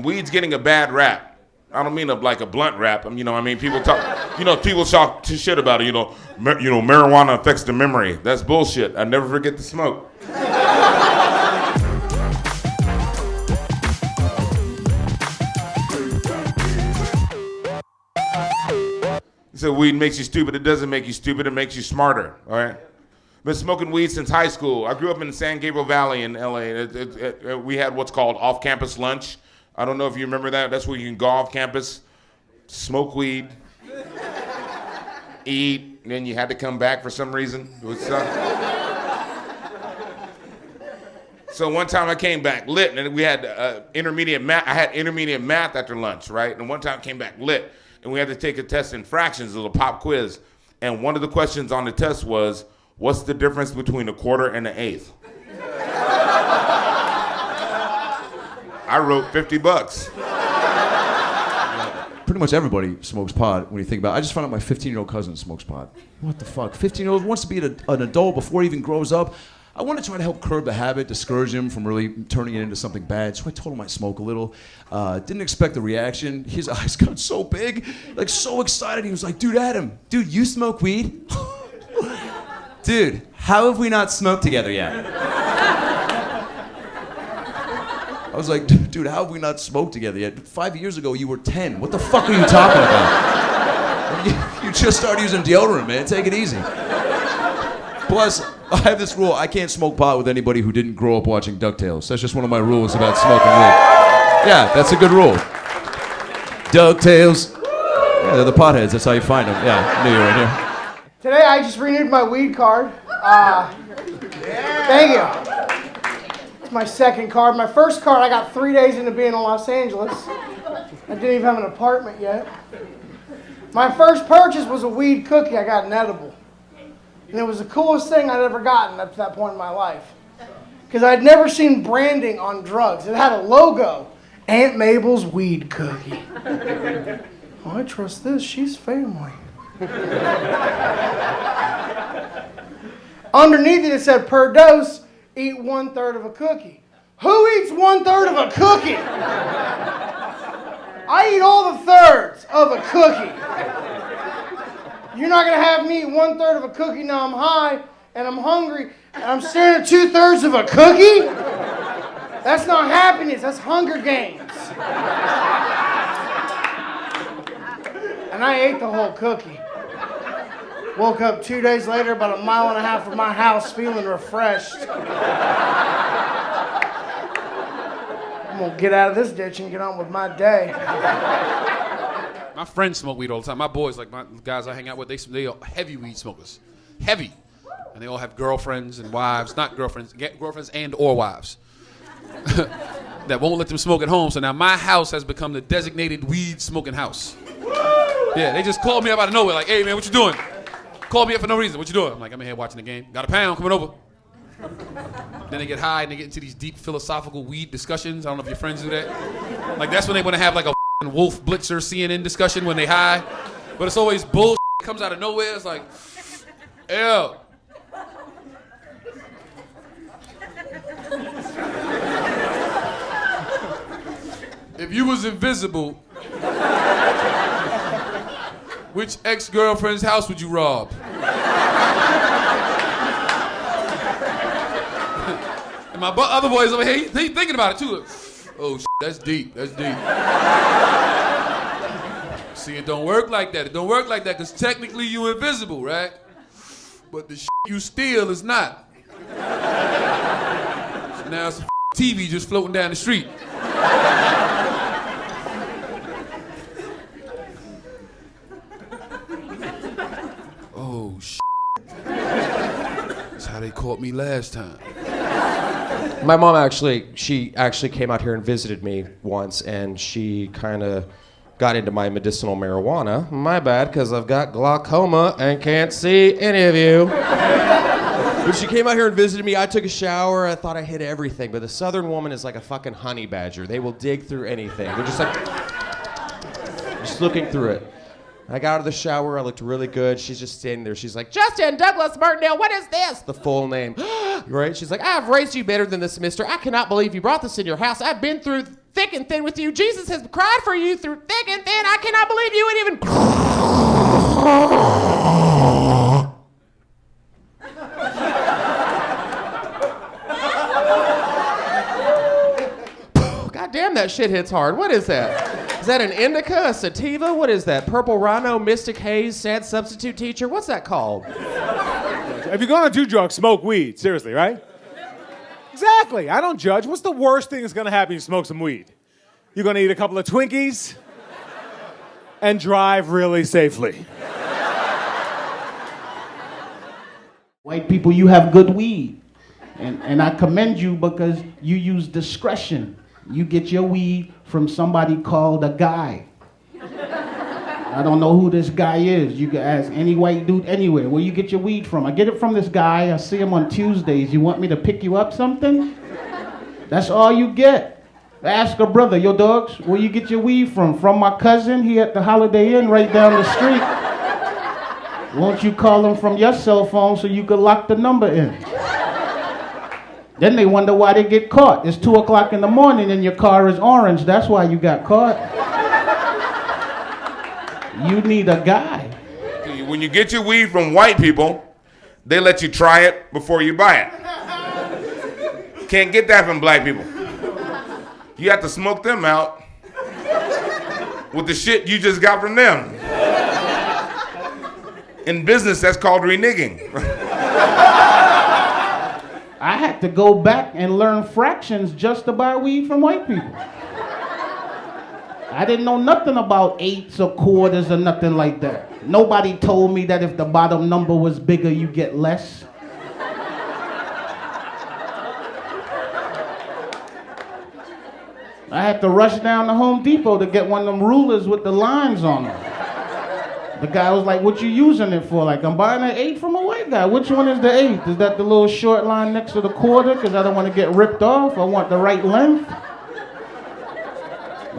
weed's getting a bad rap. I don't mean like a blunt rap. You know, I mean, people talk shit about it. Marijuana affects the memory. That's bullshit. I never forget to smoke. So weed makes you stupid. It doesn't make you stupid. It makes you smarter. All right. Been smoking weed since high school. I grew up in the San Gabriel Valley in LA. We had what's called off-campus lunch. I don't know if you remember that. That's where you can go off campus, smoke weed, eat, and then you had to come back for some reason. So one time I came back lit, and we had intermediate math. I had intermediate math after lunch, right? And one time I came back lit, and we had to take a test in fractions, a little pop quiz. And one of the questions on the test was, what's the difference between a quarter and an eighth? I wrote $50. Pretty much everybody smokes pot when you think about it. I just found out my 15-year-old cousin smokes pot. What the fuck? 15-year-old wants to be an adult before he even grows up. I want to try to help curb the habit, discourage him from really turning it into something bad. So I told him I'd smoke a little. Didn't expect the reaction. His eyes got so big, like so excited. He was like, dude, Adam, dude, you smoke weed? Dude, how have we not smoked together yet? I was like, dude, how have we not smoked together yet? 5 years ago, you were 10. What the fuck are you talking about? You just started using deodorant, man. Take it easy. Plus, I have this rule. I can't smoke pot with anybody who didn't grow up watching DuckTales. That's just one of my rules about smoking weed. Yeah, that's a good rule. DuckTales. Yeah, they're the potheads. That's how you find them. Yeah, knew you were in here. Today, I just renewed my weed card. Thank you. It's my second card. My first card, I got 3 days into being in Los Angeles. I didn't even have an apartment yet. My first purchase was a weed cookie. I got an edible. And it was the coolest thing I'd ever gotten up to that point in my life. Because I'd never seen branding on drugs. It had a logo. Aunt Mabel's weed cookie. Oh, I trust this. She's family. Underneath it said, per dose, eat 1/3 of a cookie. Who eats 1/3 of a cookie? I eat all the thirds of a cookie. You're not going to have me eat 1/3 of a cookie now I'm high and I'm hungry and I'm staring at 2/3 of a cookie? That's not happiness, that's Hunger Games. And I ate the whole cookie. Woke up 2 days later, about 1.5 miles from my house, feeling refreshed. I'm going to get out of this ditch and get on with my day. My friends smoke weed all the time. My boys, like my guys I hang out with, they are heavy weed smokers. Heavy. And they all have girlfriends and wives, not girlfriends, girlfriends and or wives. That won't let them smoke at home. So now my house has become the designated weed smoking house. Yeah, they just called me up out of nowhere, like, hey man, what you doing? Called me up for no reason. What you doing? I'm like, I'm in here watching the game. Got a pound coming over. Then they get high and they get into these deep philosophical weed discussions. I don't know if your friends do that. Like that's when they want to have like a Wolf Blitzer CNN discussion when they high. But it's always bullshit. It comes out of nowhere. It's like, ew. If you was invisible, which ex-girlfriend's house would you rob? And my other boys over here, he thinking about it too. Oh, that's deep, that's deep. See, it don't work like that. It don't work like that because technically you invisible, right? But the you steal is not. So now it's a TV just floating down the street. Oh, that's how they caught me last time. My mom she actually came out here and visited me once, and she kind of got into my medicinal marijuana. My bad, because I've got glaucoma and can't see any of you. When she came out here and visited me, I took a shower. I thought I hit everything, but the Southern woman is like a fucking honey badger. They will dig through anything. They're just like, just looking through it. I got out of the shower, I looked really good. She's just standing there. She's like, Justin Douglas Martindale, what is this? The full name. Right? She's like, I've raised you better than this, mister. I cannot believe you brought this in your house. I've been through thick and thin with you. Jesus has cried for you through thick and thin. I cannot believe you would even. God damn, that shit hits hard. What is that? Is that an indica, a sativa? What is that? Purple Rhino, Mystic Haze, Sad Substitute Teacher? What's that called? If you're gonna do drugs, smoke weed. Seriously, right? Exactly. I don't judge. What's the worst thing that's gonna happen if you smoke some weed? You're gonna eat a couple of Twinkies and drive really safely. White people, you have good weed. And I commend you because you use discretion. You get your weed from somebody called a guy. I don't know who this guy is. You can ask any white dude anywhere. Where you get your weed from? I get it from this guy. I see him on Tuesdays. You want me to pick you up something? That's all you get. Ask a brother, yo dogs, where you get your weed from? From my cousin, he at the Holiday Inn right down the street. Won't you call him from your cell phone so you could lock the number in? Then they wonder why they get caught. It's 2 o'clock in the morning and your car is orange. That's why you got caught. You need a guy. When you get your weed from white people, they let you try it before you buy it. Can't get that from black people. You have to smoke them out with the shit you just got from them. In business, that's called reneging. I had to go back and learn fractions just to buy weed from white people. I didn't know nothing about eighths or quarters or nothing like that. Nobody told me that if the bottom number was bigger, you get less. I had to rush down to Home Depot to get one of them rulers with the lines on them. The guy was like, what you using it for? Like, I'm buying an 8 from a white guy. Which one is the 8? Is that the little short line next to the quarter? Because I don't want to get ripped off. I want the right length.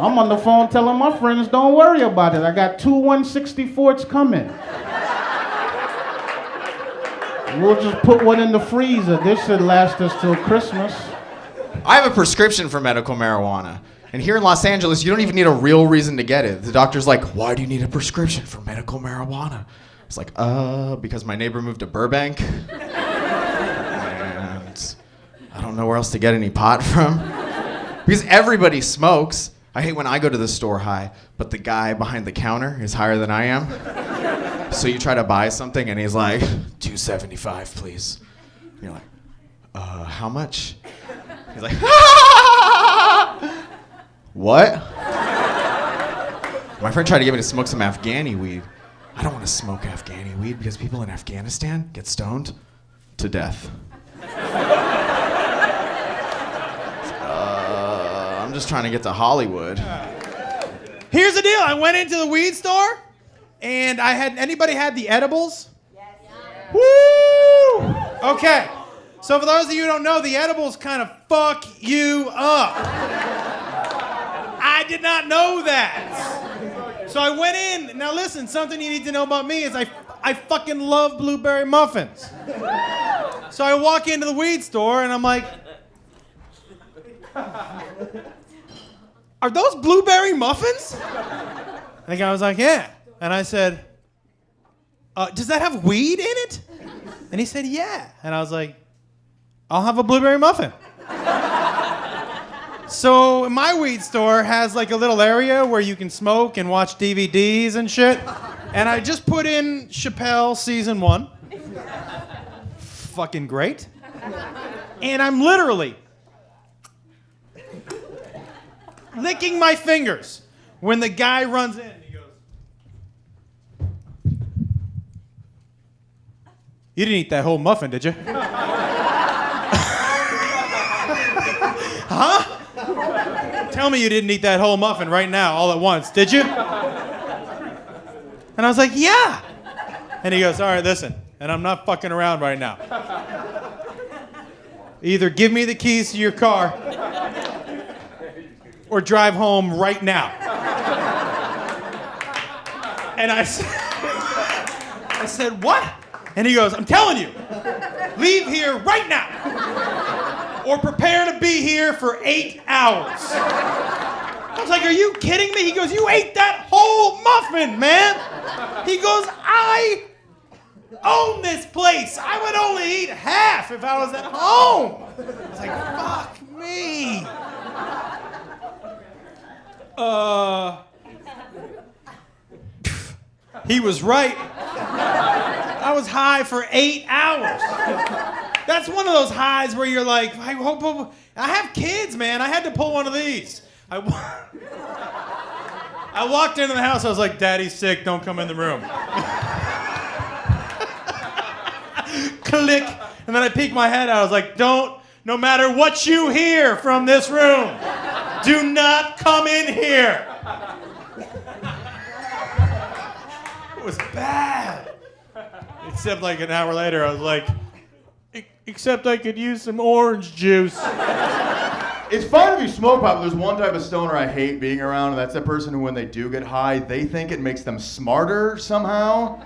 I'm on the phone telling my friends, don't worry about it. I got 2 1/64s coming. We'll just put one in the freezer. This should last us till Christmas. I have a prescription for medical marijuana. And here in Los Angeles, you don't even need a real reason to get it. The doctor's like, why do you need a prescription for medical marijuana? It's like, because my neighbor moved to Burbank. And I don't know where else to get any pot from. Because everybody smokes. I hate when I go to the store high, but the guy behind the counter is higher than I am. So you try to buy something and he's like, $2.75, please. And you're like, how much? He's like, what? My friend tried to get me to smoke some Afghani weed. I don't want to smoke Afghani weed because people in Afghanistan get stoned to death. I'm just trying to get to Hollywood. Here's the deal. I went into the weed store, and anybody had the edibles? Yes. Woo! Okay. So for those of you who don't know, the edibles kind of fuck you up. I did not know that. So I went in. Now listen, something you need to know about me is I fucking love blueberry muffins. So I walk into the weed store, and I'm like, are those blueberry muffins? And the guy was like, yeah. And I said, does that have weed in it? And he said, yeah. And I was like, I'll have a blueberry muffin. So my weed store has like a little area where you can smoke and watch DVDs and shit. And I just put in Chappelle season 1. Fucking great. And I'm literally licking my fingers when the guy runs in and he goes, you didn't eat that whole muffin, did you? Huh? Tell me you didn't eat that whole muffin right now, all at once, did you? And I was like, yeah. And he goes, all right, listen, and I'm not fucking around right now. Either give me the keys to your car or drive home right now. And I said, what? And he goes, I'm telling you, leave here right now or prepare to be here for 8 hours. I was like, are you kidding me? He goes, you ate that whole muffin, man. He goes, I own this place. I would only eat half if I was at home. I was like, fuck me. He was right. I was high for 8 hours. That's one of those highs where you're like, I have kids, man. I had to pull one of these. I walked into the house. I was like, Daddy's sick. Don't come in the room. Click. And then I peeked my head out. I was like, no matter what you hear from this room, do not come in here. It was bad. Except like an hour later, I was like, except I could use some orange juice. It's fine if you smoke pot, but there's one type of stoner I hate being around, and that's the person who, when they do get high, they think it makes them smarter somehow.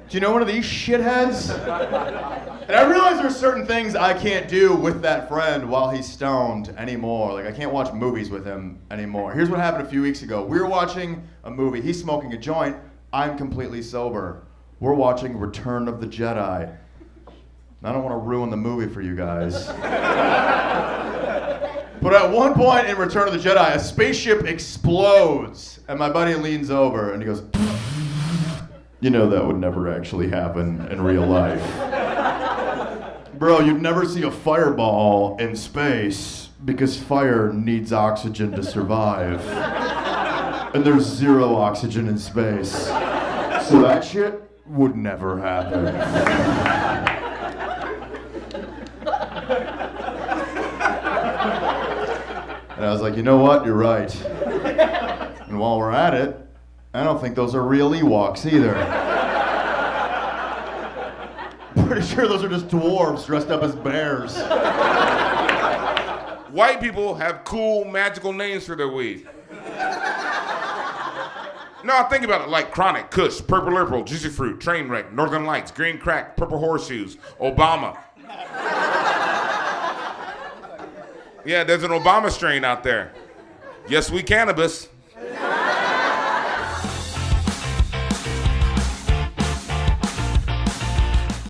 Do you know one of these shitheads? And I realize there's certain things I can't do with that friend while he's stoned anymore. Like, I can't watch movies with him anymore. Here's what happened a few weeks ago. We were watching a movie. He's smoking a joint. I'm completely sober. We're watching Return of the Jedi. I don't want to ruin the movie for you guys. But at one point in Return of the Jedi, a spaceship explodes, and my buddy leans over and he goes, you know that would never actually happen in real life. Bro, you'd never see a fireball in space because fire needs oxygen to survive. And there's zero oxygen in space. So that shit would never happen. And I was like, you know what? You're right. And while we're at it, I don't think those are real Ewoks either. Pretty sure those are just dwarves dressed up as bears. White people have cool, magical names for their weed. No, think about it, like Chronic, Kush, Purple Purple, Juicy Fruit, Trainwreck, Northern Lights, Green Crack, Purple Horseshoes, Obama. Yeah, there's an Obama strain out there. Yes, we cannabis.